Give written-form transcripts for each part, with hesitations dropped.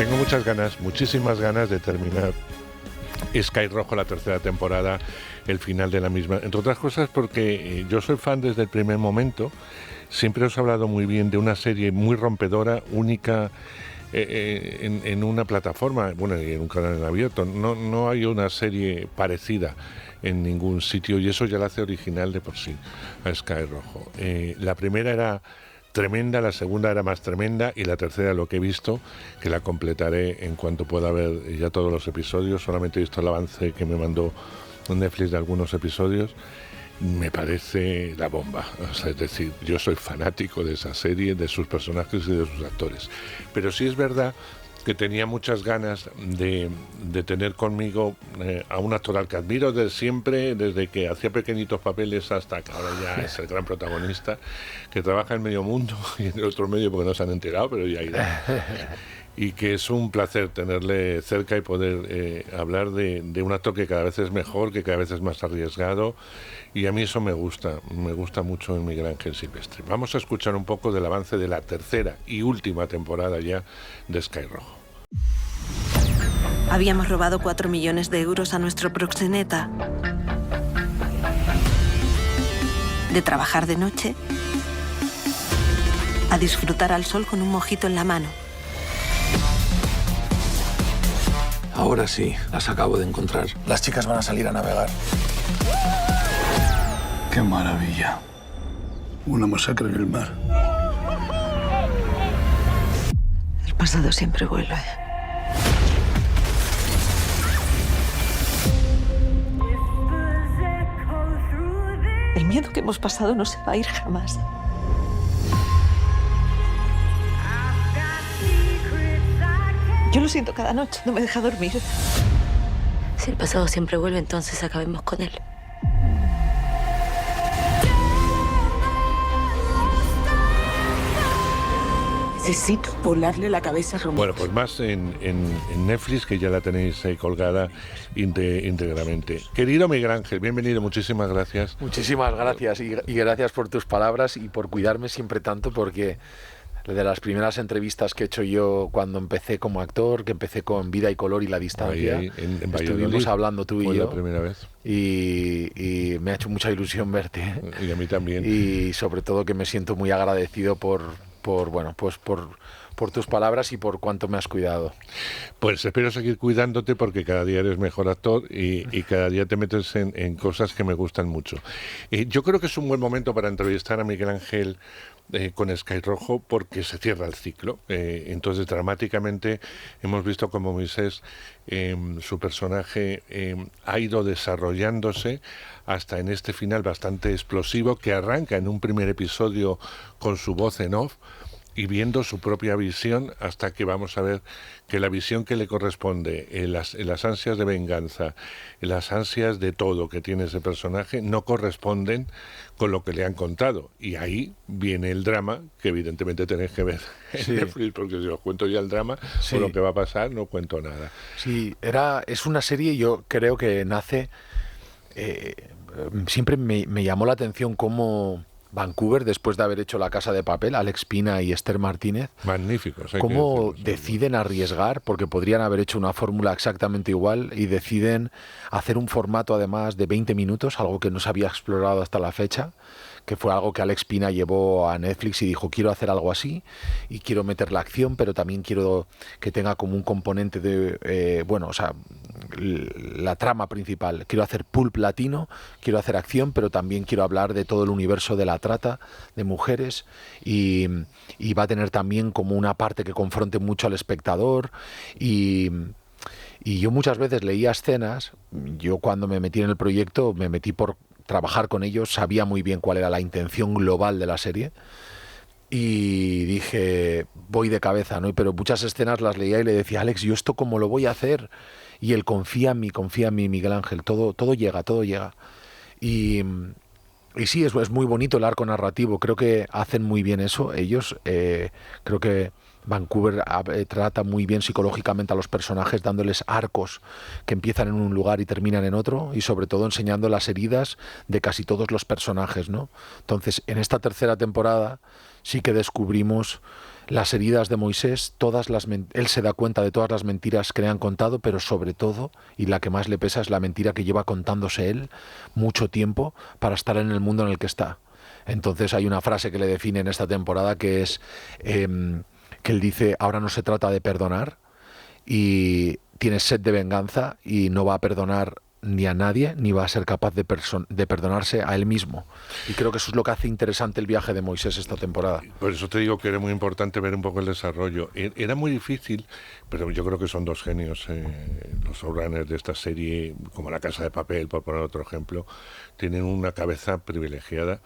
Tengo muchas ganas, muchísimas ganas de terminar Sky Rojo, la tercera temporada, el final de la misma. Entre otras cosas porque yo soy fan desde el primer momento. Siempre os he hablado muy bien de una serie muy rompedora, única en una plataforma, bueno, y en un canal en abierto. No hay una serie parecida en ningún sitio y eso ya la hace original de por sí a Sky Rojo. La primera era tremenda, la segunda era más tremenda y la tercera, lo que he visto, que la completaré en cuanto pueda ver ya todos los episodios. Solamente he visto el avance que me mandó Netflix de algunos episodios. Me parece la bomba. O sea, es decir, yo soy fanático de esa serie, de sus personajes y de sus actores. Pero sí es verdad que tenía muchas ganas de tener conmigo a un actor al que admiro desde siempre, desde que hacía pequeñitos papeles hasta que ahora ya es el gran protagonista, que trabaja en medio mundo y en el otro medio porque no se han enterado, pero ya irá. Y que es un placer tenerle cerca y poder hablar de un actor que cada vez es mejor, que cada vez es más arriesgado, y a mí eso me gusta mucho en Miguel Ángel Silvestre. Vamos a escuchar un poco del avance de la tercera y última temporada ya de Sky Rojo. Habíamos robado 4 millones de euros a nuestro proxeneta. De trabajar de noche a disfrutar al sol con un mojito en la mano. Ahora sí, las acabo de encontrar. Las chicas van a salir a navegar. ¡Qué maravilla! Una masacre en el mar. El pasado siempre vuelve. El miedo que hemos pasado no se va a ir jamás. Yo lo siento cada noche, no me deja dormir. Si el pasado siempre vuelve, entonces acabemos con él. Necesito volarle la cabeza a Romero. Bueno, pues más en Netflix, que ya la tenéis colgada íntegramente. Querido Miguel Ángel, bienvenido, muchísimas gracias. Muchísimas gracias y gracias por tus palabras y por cuidarme siempre tanto, porque de las primeras entrevistas que he hecho yo cuando empecé como actor, que empecé con Vida y Color y La Distancia, ahí en estuvimos hablando tú y yo. La primera vez. Y me ha hecho mucha ilusión verte. Y a mí también. Y sobre todo que me siento muy agradecido por tus palabras y por cuánto me has cuidado. Pues espero seguir cuidándote porque cada día eres mejor actor y cada día te metes en cosas que me gustan mucho. Yo creo que es un buen momento para entrevistar a Miguel Ángel con Sky Rojo porque se cierra el ciclo. Entonces, dramáticamente hemos visto como Moisés, su personaje, ha ido desarrollándose hasta en este final bastante explosivo que arranca en un primer episodio con su voz en off y viendo su propia visión hasta que vamos a ver que la visión que le corresponde, en las ansias de venganza, en las ansias de todo que tiene ese personaje, no corresponden con lo que le han contado. Y ahí viene el drama, que evidentemente tenéis que ver en Netflix, porque si os cuento ya el drama, o lo que va a pasar, no cuento nada. Sí, es una serie, yo creo que nace... siempre me llamó la atención cómo Vancouver, después de haber hecho La Casa de Papel, Alex Pina y Esther Martínez, magníficos, cómo deciden arriesgar, porque podrían haber hecho una fórmula exactamente igual, y deciden hacer un formato además de 20 minutos, algo que no se había explorado hasta la fecha, que fue algo que Alex Pina llevó a Netflix y dijo, quiero hacer algo así y quiero meter la acción, pero también quiero que tenga como un componente de, la trama principal. Quiero hacer pulp latino, quiero hacer acción, pero también quiero hablar de todo el universo de la trata de mujeres y va a tener también como una parte que confronte mucho al espectador y yo muchas veces leía escenas. Yo cuando me metí en el proyecto me metí por trabajar con ellos, sabía muy bien cuál era la intención global de la serie y dije, voy de cabeza, ¿no? Pero muchas escenas las leía y le decía, Alex, ¿yo esto cómo lo voy a hacer? Y él, confía en mí, Miguel Ángel, todo llega. Y sí, es muy bonito el arco narrativo, creo que hacen muy bien eso ellos, creo que Vancouver trata muy bien psicológicamente a los personajes, dándoles arcos que empiezan en un lugar y terminan en otro, y sobre todo enseñando las heridas de casi todos los personajes, ¿no? Entonces, en esta tercera temporada sí que descubrimos las heridas de Moisés, él se da cuenta de todas las mentiras que le han contado, pero sobre todo, y la que más le pesa, es la mentira que lleva contándose él mucho tiempo para estar en el mundo en el que está. Entonces hay una frase que le define en esta temporada que es que él dice: ahora no se trata de perdonar, y tiene sed de venganza y no va a perdonar ni a nadie, ni va a ser capaz de perdonarse a él mismo. Y creo que eso es lo que hace interesante el viaje de Moisés esta temporada. Por eso te digo que era muy importante ver un poco el desarrollo. Era muy difícil, pero yo creo que son dos genios, los showrunners de esta serie, como La Casa de Papel, por poner otro ejemplo, tienen una cabeza privilegiada.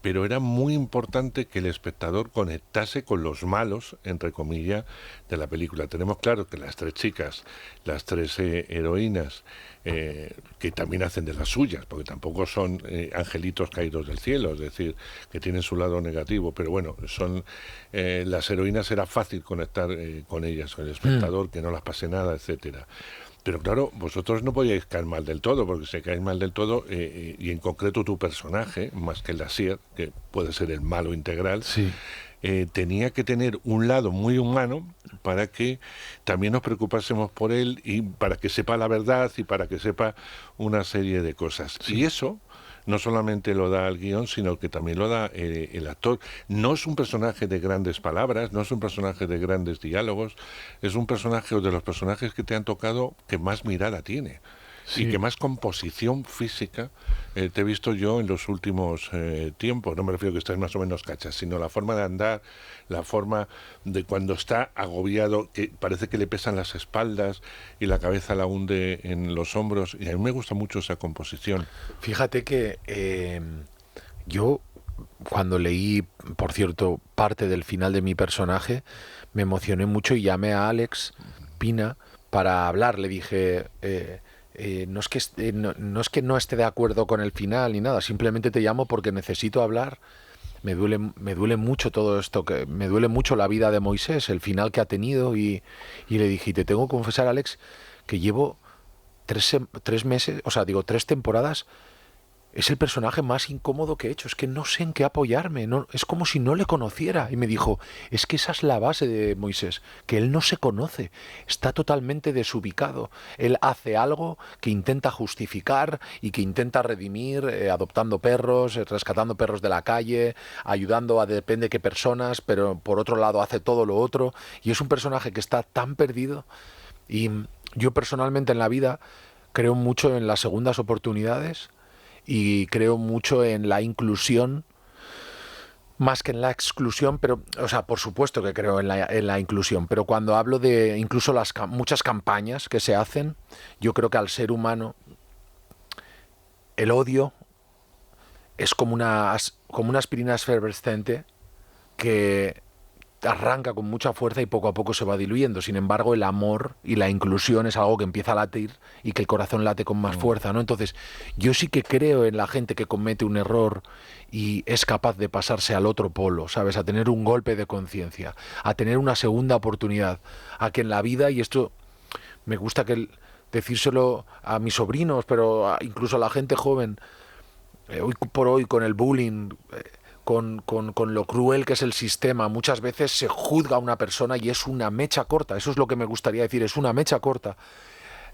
Pero era muy importante que el espectador conectase con los malos, entre comillas, de la película. Tenemos claro que las tres chicas, las tres heroínas, que también hacen de las suyas, porque tampoco son angelitos caídos del cielo, es decir, que tienen su lado negativo, pero bueno, son las heroínas, era fácil conectar con ellas, con el espectador, que no las pase nada, etcétera. Pero claro, vosotros no podíais caer mal del todo, porque si caes mal del todo, y en concreto tu personaje, más que el Asier, que puede ser el malo integral, Sí. Tenía que tener un lado muy humano para que también nos preocupásemos por él y para que sepa la verdad y para que sepa una serie de cosas. Sí. Y eso no solamente lo da el guión, sino que también lo da el actor. No es un personaje de grandes palabras, no es un personaje de grandes diálogos, es un personaje de los personajes que te han tocado que más mirada tiene. Sí. Y que más composición física te he visto yo en los últimos tiempos. No me refiero a que estés más o menos cachas, sino la forma de andar, la forma de cuando está agobiado, que parece que le pesan las espaldas y la cabeza la hunde en los hombros. Y a mí me gusta mucho esa composición. Fíjate que yo, cuando leí, por cierto, parte del final de mi personaje, me emocioné mucho y llamé a Alex Pina para hablar. Le dije... no es que no esté de acuerdo con el final ni nada, simplemente te llamo porque necesito hablar. Me duele mucho todo esto, que me duele mucho la vida de Moisés, el final que ha tenido, y le dije: te tengo que confesar, Alex, que llevo 3 temporadas. Es el personaje más incómodo que he hecho, es que no sé en qué apoyarme, es como si no le conociera. Y me dijo: es que esa es la base de Moisés, que él no se conoce, está totalmente desubicado. Él hace algo que intenta justificar y que intenta redimir, adoptando perros, rescatando perros de la calle, ayudando a depende qué personas, pero por otro lado hace todo lo otro. Y es un personaje que está tan perdido. Y yo personalmente en la vida creo mucho en las segundas oportunidades, y creo mucho en la inclusión más que en la exclusión, pero, o sea, por supuesto que creo en la inclusión, pero cuando hablo de incluso muchas campañas que se hacen, yo creo que al ser humano el odio es como una aspirina efervescente que arranca con mucha fuerza y poco a poco se va diluyendo. Sin embargo, el amor y la inclusión es algo que empieza a latir y que el corazón late con más fuerza, ¿no? Entonces, yo sí que creo en la gente que comete un error y es capaz de pasarse al otro polo, ¿sabes? A tener un golpe de conciencia, a tener una segunda oportunidad, a que en la vida, y esto me gusta decírselo a mis sobrinos, pero incluso a la gente joven, hoy por hoy con el bullying... Con lo cruel que es el sistema, muchas veces se juzga a una persona y es una mecha corta. Eso es lo que me gustaría decir, es una mecha corta.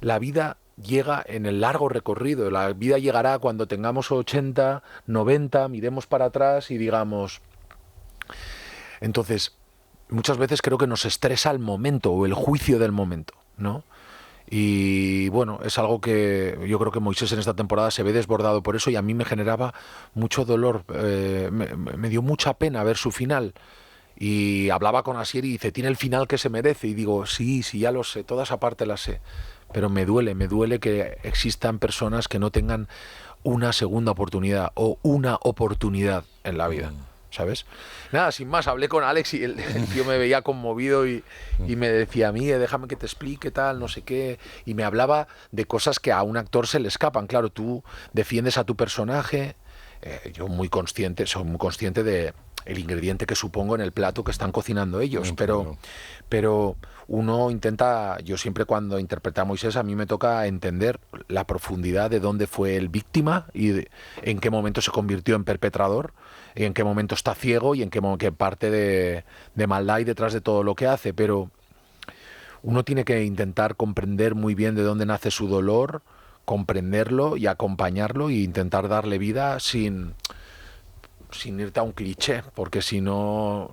La vida llega en el largo recorrido, la vida llegará cuando tengamos 80, 90, miremos para atrás y digamos... Entonces, muchas veces creo que nos estresa el momento o el juicio del momento, ¿no? Y bueno, es algo que yo creo que Moisés en esta temporada se ve desbordado por eso, y a mí me generaba mucho dolor, me dio mucha pena ver su final. Y hablaba con Asier y dice: tiene el final que se merece, y digo: sí, ya lo sé, toda esa parte la sé, pero me duele que existan personas que no tengan una segunda oportunidad o una oportunidad en la vida, ¿sabes? Nada, sin más, hablé con Alex y el tío me veía conmovido y me decía: Miguel, déjame que te explique tal, no sé qué, y me hablaba de cosas que a un actor se le escapan. Claro, tú defiendes a tu personaje, yo soy muy consciente de el ingrediente que supongo en el plato que están cocinando ellos. Entiendo. Pero uno intenta, yo siempre cuando interpreto a Moisés, a mí me toca entender la profundidad de dónde fue el víctima en qué momento se convirtió en perpetrador, y en qué momento está ciego y en qué parte de maldad hay detrás de todo lo que hace. Pero uno tiene que intentar comprender muy bien de dónde nace su dolor, comprenderlo y acompañarlo, e intentar darle vida sin irte a un cliché, porque si no,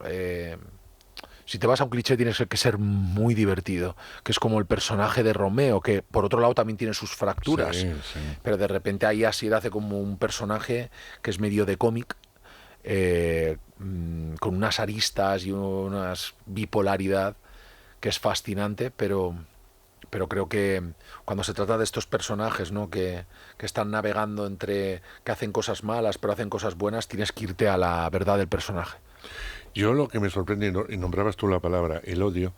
si te vas a un cliché tienes que ser muy divertido, que es como el personaje de Romeo, que por otro lado también tiene sus fracturas, Sí, sí. pero de repente ahí Asier hace como un personaje que es medio de cómic, con unas aristas y unas bipolaridad que es fascinante, pero creo que cuando se trata de estos personajes, ¿no?, que están navegando entre que hacen cosas malas pero hacen cosas buenas, tienes que irte a la verdad del personaje. Yo lo que me sorprende, y nombrabas tú la palabra, el odio,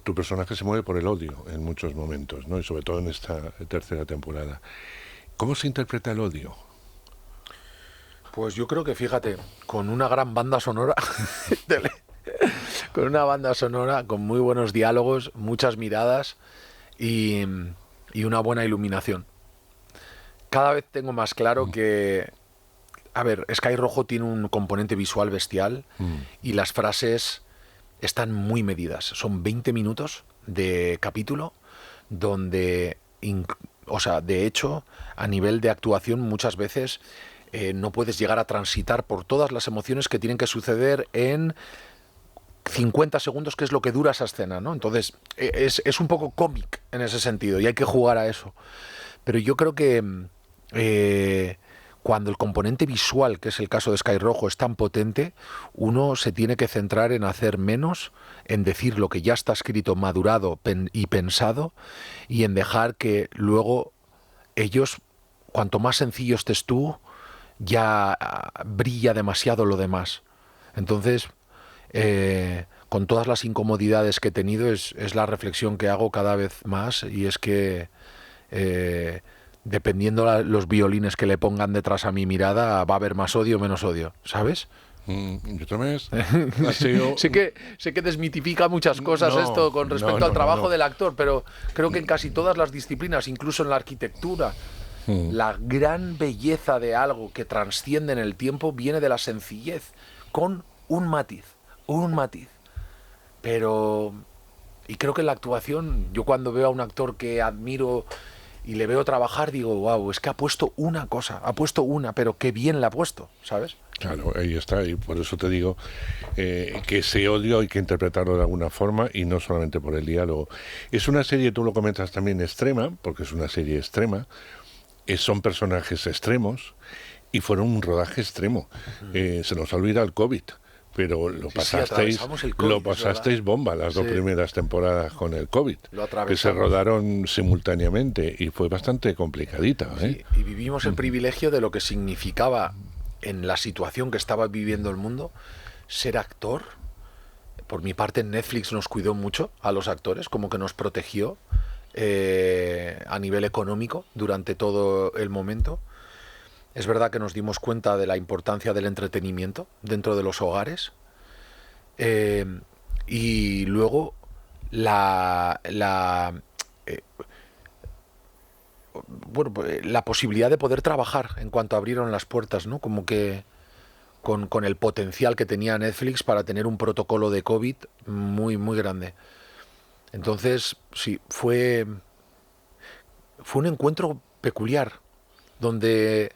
tu personaje se mueve por el odio en muchos momentos, ¿no? Y sobre todo en esta tercera temporada. ¿Cómo se interpreta el odio? Pues yo creo que, fíjate, con una gran banda sonora, con una banda sonora, con muy buenos diálogos, muchas miradas y una buena iluminación. Cada vez tengo más claro que, a ver, Sky Rojo tiene un componente visual bestial y las frases están muy medidas. Son 20 minutos de capítulo donde, o sea, de hecho, a nivel de actuación muchas veces no puedes llegar a transitar por todas las emociones que tienen que suceder en 50 segundos, que es lo que dura esa escena, ¿no? Entonces, es un poco cómic en ese sentido y hay que jugar a eso. Pero yo creo que cuando el componente visual, que es el caso de Sky Rojo, es tan potente, uno se tiene que centrar en hacer menos, en decir lo que ya está escrito, madurado y pensado, y en dejar que luego ellos, cuanto más sencillo estés tú, ya brilla demasiado lo demás. Entonces, con todas las incomodidades que he tenido, es la reflexión que hago cada vez más, y es que dependiendo los violines que le pongan detrás a mi mirada, va a haber más odio o menos odio, ¿sabes? Yo también sé que desmitifica muchas cosas esto con respecto al trabajo del actor, pero creo que en casi todas las disciplinas, incluso en la arquitectura, la gran belleza de algo que trasciende en el tiempo viene de la sencillez, con un matiz. Pero, y creo que en la actuación, yo cuando veo a un actor que admiro y le veo trabajar, digo, wow, es que ha puesto una cosa, pero qué bien la ha puesto, ¿sabes? Claro, ahí está, y por eso te digo que ese odio hay que interpretarlo de alguna forma y no solamente por el diálogo. Es una serie, tú lo comentas también, extrema, porque es una serie extrema, son personajes extremos y fueron un rodaje extremo. Se nos olvida el COVID, pero lo pasasteis bomba las dos primeras temporadas con el COVID, que se rodaron simultáneamente y fue bastante complicadita. Sí, y vivimos el privilegio de lo que significaba en la situación que estaba viviendo el mundo ser actor. Por mi parte, Netflix nos cuidó mucho a los actores, como que nos protegió a nivel económico durante todo el momento. Es verdad que nos dimos cuenta de la importancia del entretenimiento dentro de los hogares, y luego la posibilidad de poder trabajar en cuanto abrieron las puertas, ¿no? Como que con el potencial que tenía Netflix para tener un protocolo de COVID muy, muy grande. Entonces, sí, fue un encuentro peculiar, donde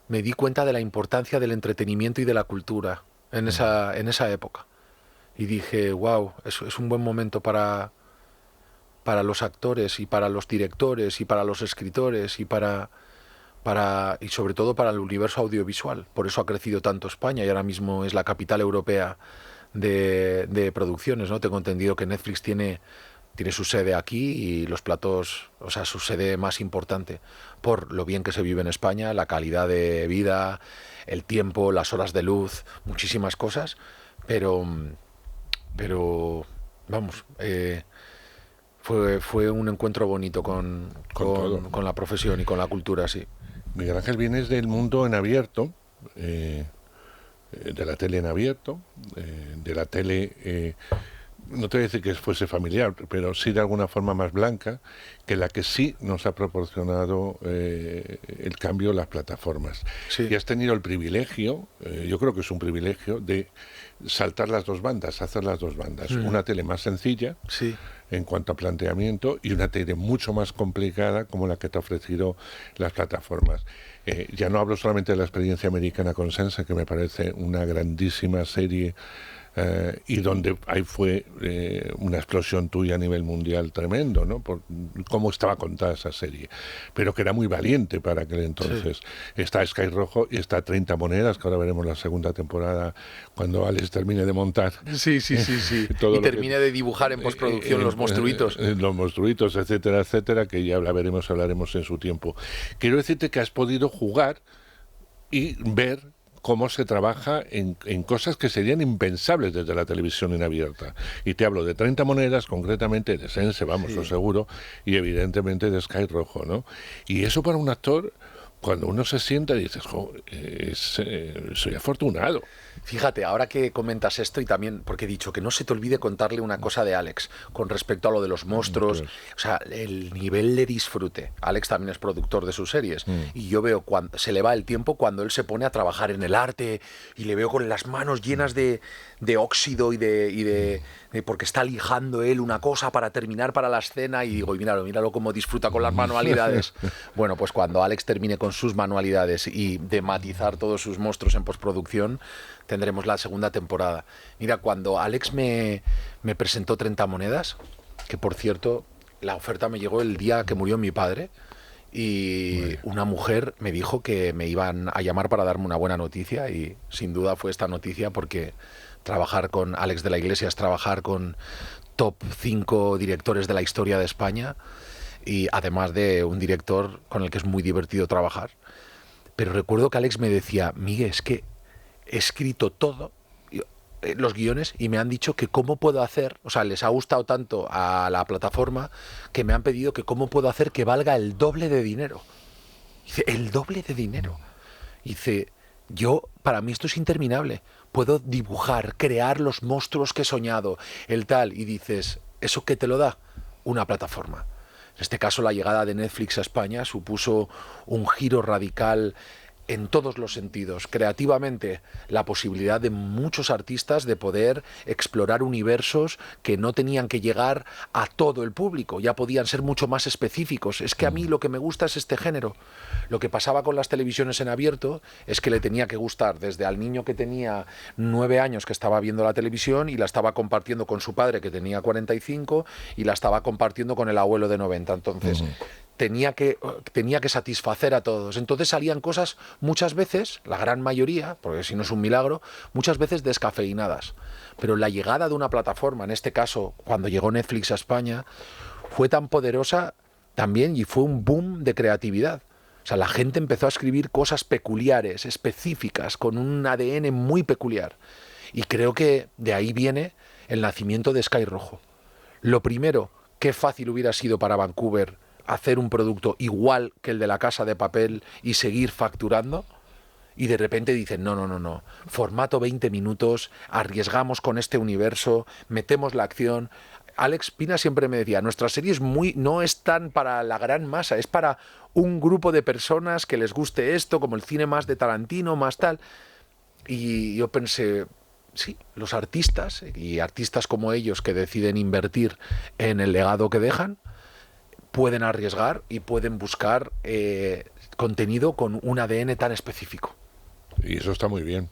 me di cuenta de la importancia del entretenimiento y de la cultura en esa época. Y dije, wow, es un buen momento para los actores y para los directores y para los escritores y y sobre todo para el universo audiovisual. Por eso ha crecido tanto España y ahora mismo es la capital europea de producciones, ¿no? Tengo entendido que Netflix tiene su sede aquí y los platos, o sea, su sede más importante, por lo bien que se vive en España, la calidad de vida, el tiempo, las horas de luz, muchísimas cosas, pero vamos, fue un encuentro bonito con la profesión y con la cultura, sí. Miguel Ángel, vienes del mundo en abierto, de la tele en abierto, de la tele, no te voy a decir que fuese familiar, pero sí de alguna forma más blanca, que la que sí nos ha proporcionado el cambio las plataformas. Sí. Y has tenido el privilegio, yo creo que es un privilegio, de saltar las dos bandas, hacer las dos bandas. Una tele más sencilla, Sí. en cuanto a planteamiento, y una tele mucho más complicada como la que te ha ofrecido las plataformas. Ya no hablo solamente de la experiencia americana con Sense, que me parece una grandísima serie, y donde ahí fue una explosión tuya a nivel mundial tremendo, ¿no? Por cómo estaba contada esa serie, pero que era muy valiente para aquel entonces. Sí. Está Sky Rojo y está 30 monedas, que ahora veremos la segunda temporada cuando Alex termine de montar. Sí. Y termine de dibujar en postproducción los monstruitos. Los monstruitos, etcétera, etcétera, que ya hablaremos en su tiempo. Quiero decirte que has podido jugar y ver cómo se trabaja en cosas que serían impensables desde la televisión en abierta. Y te hablo de 30 monedas, concretamente de Sense, vamos, lo seguro, y evidentemente de Sky Rojo, ¿no? Y eso para un actor, cuando uno se sienta y dices, soy afortunado. Fíjate, ahora que comentas esto, y también porque he dicho que no se te olvide contarle una cosa de Alex con respecto a lo de los monstruos, o sea, el nivel de disfrute. Alex también es productor de sus series, y yo veo cuando se le va el tiempo cuando él se pone a trabajar en el arte, y le veo con las manos llenas de óxido y de porque está lijando él una cosa para terminar para la escena, y digo, míralo cómo disfruta con las manualidades. Bueno, pues cuando Alex termine con sus manualidades y de matizar todos sus monstruos en postproducción, tendremos la segunda temporada. Mira, cuando Alex me presentó 30 monedas, que por cierto, la oferta me llegó el día que murió mi padre, y una mujer me dijo que me iban a llamar para darme una buena noticia, y sin duda fue esta noticia, porque trabajar con Alex de la Iglesia es trabajar con top 5 directores de la historia de España, y además de un director con el que es muy divertido trabajar. Pero recuerdo que Alex me decía, Miguel, es que he escrito todo, los guiones, y me han dicho que cómo puedo hacer, o sea, les ha gustado tanto a la plataforma que me han pedido que cómo puedo hacer que valga el doble de dinero. Dice, el doble de dinero. Dice, para mí esto es interminable. Puedo dibujar, crear los monstruos que he soñado, el tal, y dices, ¿eso qué te lo da? Una plataforma. En este caso, la llegada de Netflix a España supuso un giro radical en todos los sentidos. Creativamente, la posibilidad de muchos artistas de poder explorar universos que no tenían que llegar a todo el público, ya podían ser mucho más específicos. Es que a mí lo que me gusta es este género. Lo que pasaba con las televisiones en abierto es que le tenía que gustar desde al niño que tenía 9 años que estaba viendo la televisión y la estaba compartiendo con su padre que tenía 45 y la estaba compartiendo con el abuelo de 90. Entonces, tenía que satisfacer a todos. Entonces salían cosas muchas veces, la gran mayoría, porque si no es un milagro, muchas veces descafeinadas. Pero la llegada de una plataforma, en este caso, cuando llegó Netflix a España, fue tan poderosa también y fue un boom de creatividad. O sea, la gente empezó a escribir cosas peculiares, específicas, con un ADN muy peculiar. Y creo que de ahí viene el nacimiento de Sky Rojo. Lo primero, qué fácil hubiera sido para Vancouver hacer un producto igual que el de La Casa de Papel y seguir facturando, y de repente dicen, no, formato 20 minutos, arriesgamos con este universo, metemos la acción. Alex Pina siempre me decía, nuestra serie no es tan para la gran masa, es para un grupo de personas que les guste esto, como el cine más de Tarantino, más tal. Y yo pensé, sí, los artistas, y artistas como ellos que deciden invertir en el legado que dejan, pueden arriesgar y pueden buscar contenido con un ADN tan específico. Y eso está muy bien.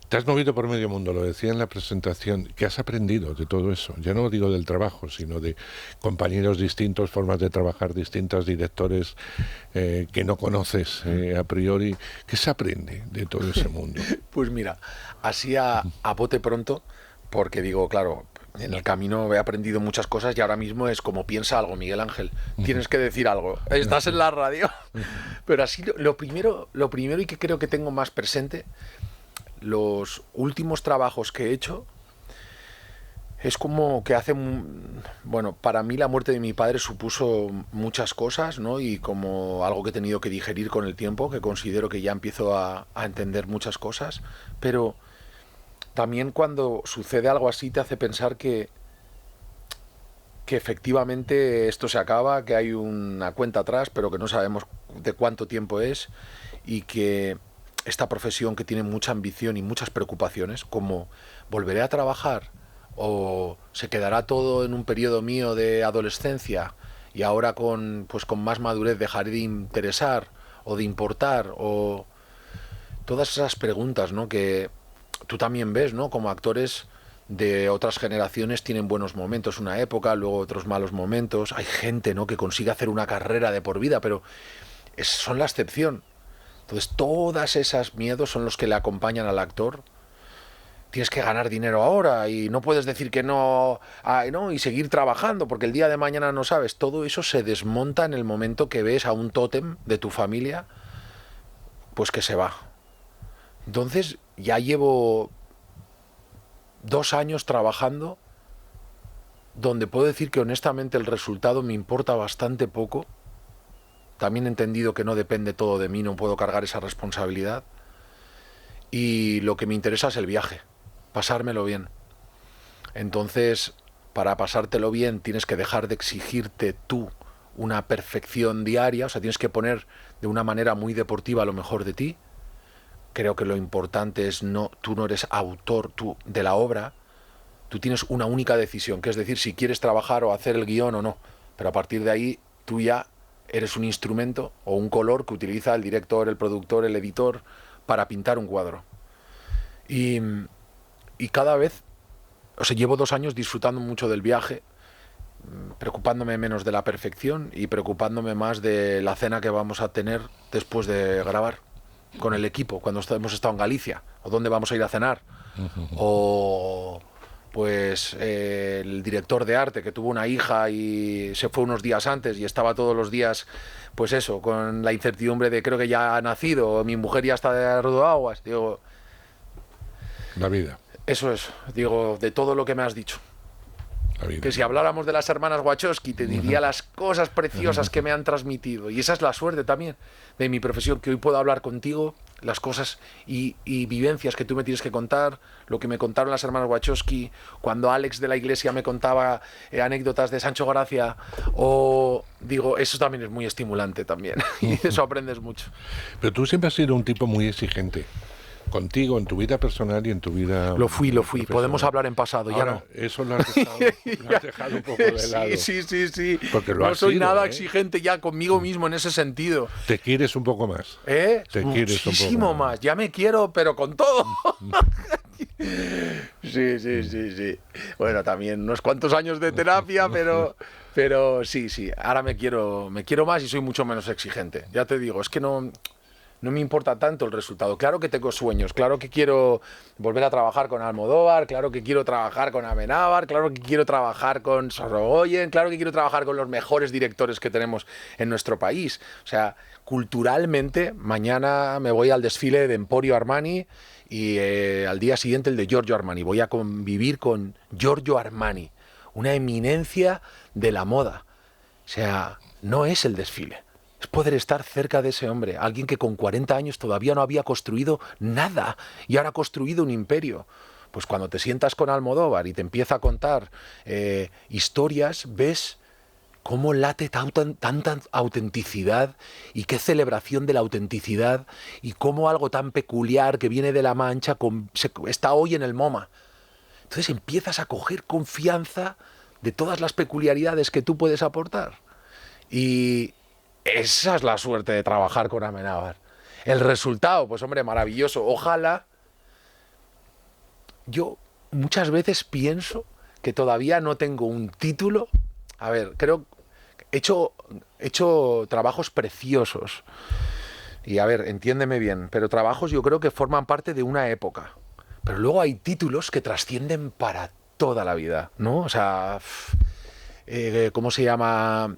Te has movido por medio mundo, lo decía en la presentación. ¿Qué has aprendido de todo eso? Ya no digo del trabajo, sino de compañeros distintos, formas de trabajar distintas, directores que no conoces a priori. ¿Qué se aprende de todo ese mundo? Pues mira, así a bote pronto, porque digo, claro, en el camino he aprendido muchas cosas y ahora mismo es como piensa algo, Miguel Ángel. Tienes que decir algo. Estás en la radio. Pero así lo primero y que creo que tengo más presente, los últimos trabajos que he hecho, Es como que bueno, para mí la muerte de mi padre supuso muchas cosas, ¿no? Y como algo que he tenido que digerir con el tiempo, que considero que ya empiezo a entender muchas cosas, pero también cuando sucede algo así te hace pensar que efectivamente esto se acaba, que hay una cuenta atrás, pero que no sabemos de cuánto tiempo es, y que esta profesión que tiene mucha ambición y muchas preocupaciones, como volveré a trabajar o se quedará todo en un periodo mío de adolescencia y ahora con más madurez dejaré de interesar o de importar, o todas esas preguntas, ¿no? Que tú también ves, ¿no? Como actores de otras generaciones tienen buenos momentos una época, luego otros malos momentos. Hay gente, ¿no?, que consigue hacer una carrera de por vida, pero son la excepción. Entonces todas esas miedos son los que le acompañan al actor. Tienes que ganar dinero ahora y no puedes decir que no, no, y seguir trabajando porque el día de mañana no sabes. Todo eso se desmonta en el momento que ves a un tótem de tu familia pues que se va. Entonces ya llevo 2 años trabajando donde puedo decir que honestamente el resultado me importa bastante poco. También he entendido que no depende todo de mí, no puedo cargar esa responsabilidad. Y lo que me interesa es el viaje, pasármelo bien. Entonces, para pasártelo bien tienes que dejar de exigirte tú una perfección diaria, o sea, tienes que poner de una manera muy deportiva lo mejor de ti. Creo que lo importante es tú no eres autor de la obra, tú tienes una única decisión, que es decir, si quieres trabajar o hacer el guión o no, pero a partir de ahí tú ya eres un instrumento o un color que utiliza el director, el productor, el editor para pintar un cuadro. Y cada vez, o sea, llevo 2 años disfrutando mucho del viaje, preocupándome menos de la perfección y preocupándome más de la cena que vamos a tener después de grabar con el equipo, cuando hemos estado en Galicia, o dónde vamos a ir a cenar, o pues el director de arte que tuvo una hija y se fue unos días antes y estaba todos los días, pues eso, con la incertidumbre de creo que ya ha nacido, o mi mujer ya está de rodoaguas, digo... La vida. Eso es, digo, de todo lo que me has dicho. Que si habláramos de las hermanas Wachowski te diría las cosas preciosas que me han transmitido, y esa es la suerte también de mi profesión, que hoy puedo hablar contigo las cosas y vivencias que tú me tienes que contar, lo que me contaron las hermanas Wachowski cuando Alex de la Iglesia me contaba anécdotas de Sancho Gracia, o digo, eso también es muy estimulante también y de eso aprendes mucho. Pero tú siempre has sido un tipo muy exigente. Contigo, en tu vida personal y en tu vida... Lo fui. Podemos hablar en pasado, ahora, ya no. Eso lo has dejado un poco de lado. Sí. Porque no soy nada exigente ya conmigo mismo en ese sentido. ¿Te quieres un poco más? Te quieres muchísimo un poco más. Ya me quiero, pero con todo. Sí. Bueno, también unos cuantos años de terapia, pero sí. Ahora me quiero más y soy mucho menos exigente. Ya te digo, es que no me importa tanto el resultado. Claro que tengo sueños, claro que quiero volver a trabajar con Almodóvar, claro que quiero trabajar con Amenábar, claro que quiero trabajar con Sorogoyen, claro que quiero trabajar con los mejores directores que tenemos en nuestro país. O sea, culturalmente, mañana me voy al desfile de Emporio Armani y al día siguiente el de Giorgio Armani. Voy a convivir con Giorgio Armani, una eminencia de la moda. O sea, no es el desfile. Es poder estar cerca de ese hombre, alguien que con 40 años todavía no había construido nada y ahora ha construido un imperio. Pues cuando te sientas con Almodóvar y te empieza a contar historias, ves cómo late tanta autenticidad y qué celebración de la autenticidad y cómo algo tan peculiar que viene de La Mancha está hoy en el MoMA. Entonces empiezas a coger confianza de todas las peculiaridades que tú puedes aportar. Y esa es la suerte de trabajar con Amenábar. El resultado, pues hombre, maravilloso. Ojalá. Yo muchas veces pienso que todavía no tengo un título. A ver, creo que he hecho trabajos preciosos. Y a ver, entiéndeme bien, pero trabajos yo creo que forman parte de una época. Pero luego hay títulos que trascienden para toda la vida, ¿no? O sea, ¿cómo se llama?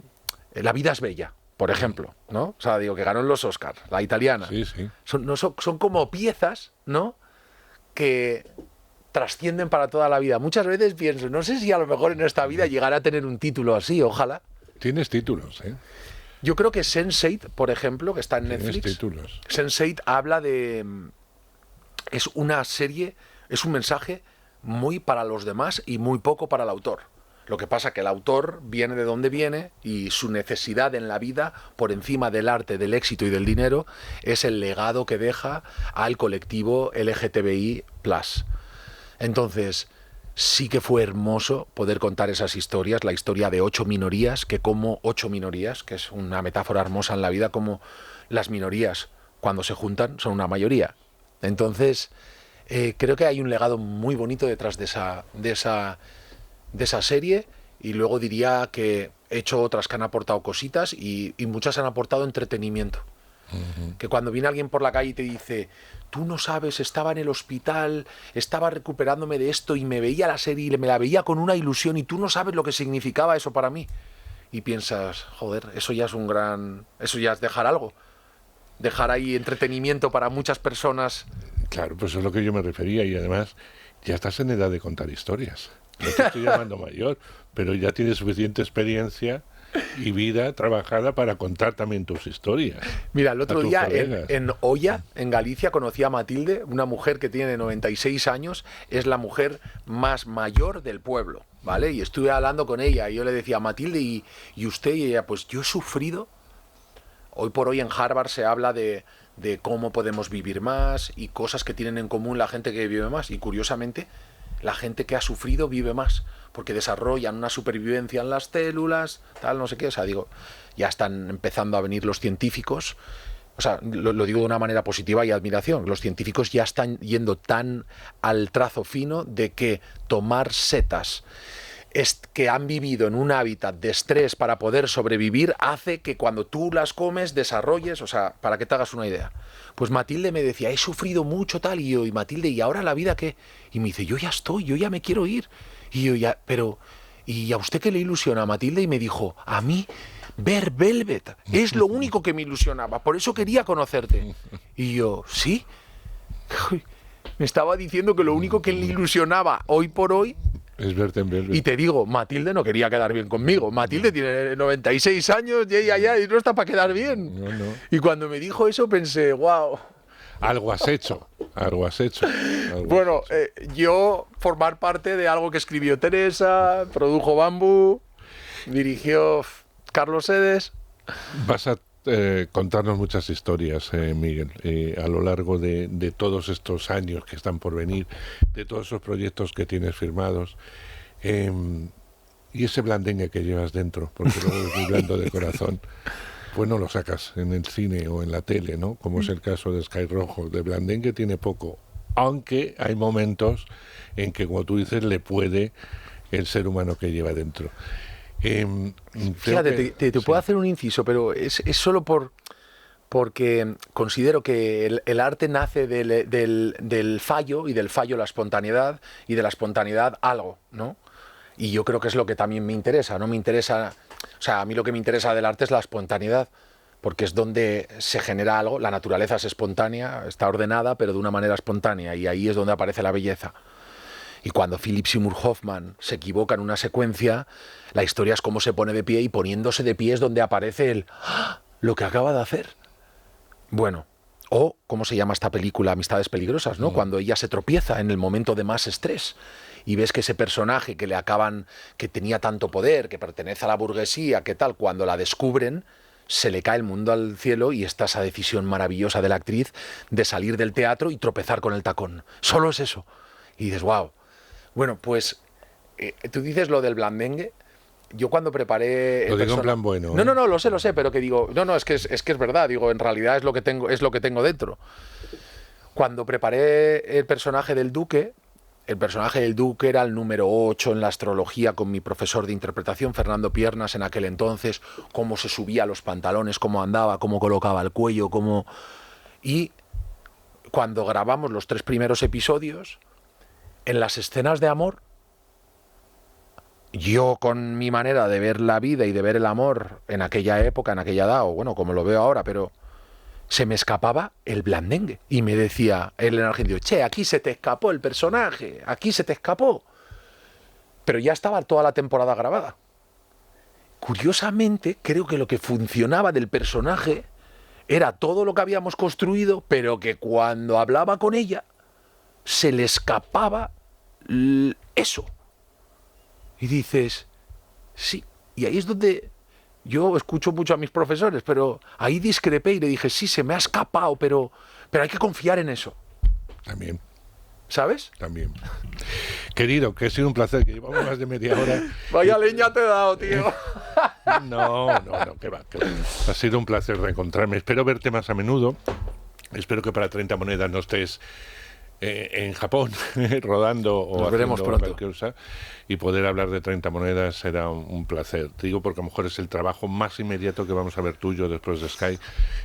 La vida es bella, por ejemplo, ¿no? O sea, digo, que ganó en los Oscars, la italiana. Sí. Son como piezas, ¿no? Que trascienden para toda la vida. Muchas veces pienso, no sé si a lo mejor en esta vida llegará a tener un título así, ojalá. Tienes títulos, ¿eh? Yo creo que Sense8, por ejemplo, que está en Netflix, Títulos. Sense8 habla de... Es una serie, es un mensaje muy para los demás y muy poco para el autor. Lo que pasa que el autor viene de donde viene y su necesidad en la vida, por encima del arte, del éxito y del dinero, es el legado que deja al colectivo LGTBI+. Entonces, sí que fue hermoso poder contar esas historias, la historia de 8 minorías, que como 8 minorías, que es una metáfora hermosa en la vida, como las minorías, cuando se juntan, son una mayoría. Entonces, creo que hay un legado muy bonito detrás de esa serie, y luego diría que he hecho otras que han aportado cositas y muchas han aportado entretenimiento. Que cuando viene alguien por la calle y te dice, tú no sabes, estaba en el hospital, estaba recuperándome de esto y me veía la serie y me la veía con una ilusión y tú no sabes lo que significaba eso para mí. Y piensas, joder, eso ya es dejar algo. Dejar ahí entretenimiento para muchas personas. Claro, pues eso es lo que yo me refería, y además ya estás en edad de contar historias. No te estoy llamando mayor, pero ya tienes suficiente experiencia y vida trabajada para contar también tus historias. Mira, el otro día en Oya, en Galicia, conocí a Matilde, una mujer que tiene 96 años, es la mujer más mayor del pueblo, ¿vale? Y estuve hablando con ella y yo le decía, Matilde, ¿y usted? Y ella, pues yo he sufrido. Hoy por hoy en Harvard se habla de cómo podemos vivir más y cosas que tienen en común la gente que vive más. Y curiosamente, la gente que ha sufrido vive más, porque desarrollan una supervivencia en las células, tal, no sé qué. O sea, digo, ya están empezando a venir los científicos. O sea, lo digo de una manera positiva y admiración. Los científicos ya están yendo tan al trazo fino de que tomar setas que han vivido en un hábitat de estrés para poder sobrevivir hace que cuando tú las comes desarrolles, o sea, para que te hagas una idea. Pues Matilde me decía, he sufrido mucho tal, y yo, y Matilde, ¿y ahora la vida qué? Y me dice, yo ya me quiero ir. Y yo ya, pero, ¿y a usted qué le ilusiona, Matilde? Y me dijo, a mí ver Velvet es lo único que me ilusionaba, por eso quería conocerte. Y yo, ¿sí? Me estaba diciendo que lo único que le ilusionaba hoy por hoy es verte en Velvet. Y te digo, Matilde no quería quedar bien conmigo. Matilde tiene 96 años y ella ya y no está para quedar bien. No. Y cuando me dijo eso pensé, wow. Algo has hecho. Bueno, yo formar parte de algo que escribió Teresa, produjo Bambú, dirigió Carlos Sedes. Vas a contarnos muchas historias, Miguel, a lo largo de todos estos años que están por venir, de todos esos proyectos que tienes firmados, y ese blandengue que llevas dentro, porque luego es muy blando de corazón, pues no lo sacas en el cine o en la tele, ¿no? Como es el caso de Sky Rojo. De blandengue tiene poco, aunque hay momentos en que, como tú dices, le puede el ser humano que lleva dentro. Fíjate, te puedo hacer un inciso, pero es solo porque considero que el arte nace del fallo, y del fallo la espontaneidad, y de la espontaneidad algo, ¿no? Y yo creo que es lo que también me interesa, ¿no? Me interesa, o sea, a mí lo que me interesa del arte es la espontaneidad, porque es donde se genera algo. La naturaleza es espontánea, está ordenada, pero de una manera espontánea, y ahí es donde aparece la belleza. Y cuando Philip Seymour Hoffman se equivoca en una secuencia, la historia es cómo se pone de pie, y poniéndose de pie es donde aparece lo que acaba de hacer. Bueno, o ¿cómo se llama esta película? Amistades peligrosas, ¿no? Cuando ella se tropieza en el momento de más estrés y ves que ese personaje que tenía tanto poder, que pertenece a la burguesía, que tal, cuando la descubren, se le cae el mundo al cielo, y está esa decisión maravillosa de la actriz de salir del teatro y tropezar con el tacón. Solo es eso. Y dices, wow. Bueno, pues tú dices lo del blandengue. Yo cuando preparé... Lo digo en plan bueno. No, lo sé, pero que digo... No, es que es verdad. Digo, en realidad es lo que tengo dentro. Cuando preparé el personaje del Duque era el número 8 en la astrología, con mi profesor de interpretación, Fernando Piernas, en aquel entonces, cómo se subía los pantalones, cómo andaba, cómo colocaba el cuello, cómo... Y cuando grabamos los 3 primeros episodios, en las escenas de amor, yo, con mi manera de ver la vida y de ver el amor en aquella época, en aquella edad, o bueno, como lo veo ahora, pero se me escapaba el blandengue. Y me decía él en argentino, che, aquí se te escapó el personaje, aquí se te escapó. Pero ya estaba toda la temporada grabada. Curiosamente, creo que lo que funcionaba del personaje era todo lo que habíamos construido, pero que cuando hablaba con ella, se le escapaba eso. Y dices, sí, y ahí es donde yo escucho mucho a mis profesores, pero ahí discrepé y le dije, sí, se me ha escapado, pero hay que confiar en eso. También. ¿Sabes? También. Querido, que ha sido un placer, que llevamos más de media hora. Vaya leña te he dado, tío. No, que va. Ha sido un placer reencontrarme. Espero verte más a menudo. Espero que para 30 monedas no estés en Japón rodando o nos veremos haciendo pronto. cualquier cosa, y poder hablar de 30 monedas será un placer. Te digo porque a lo mejor es el trabajo más inmediato que vamos a ver tuyo después de Sky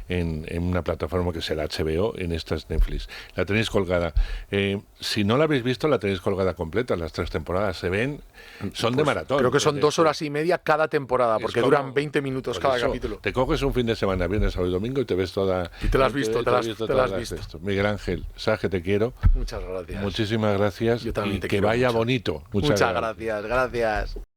en una plataforma que será HBO, en esta es Netflix. La tenéis colgada. Si no la habéis visto, la tenéis colgada completa. Las 3 temporadas se ven, son de maratón. Creo que son 2 horas y media cada temporada, porque como, duran 20 minutos cada eso, capítulo. Te coges un fin de semana, viernes, sábado y domingo, y te ves toda... Y te la has visto, te la has visto. Miguel Ángel, Saje, te quiero. Muchas gracias. Muchísimas gracias. Yo también y te que quiero vaya mucho. bonito. Muchas gracias.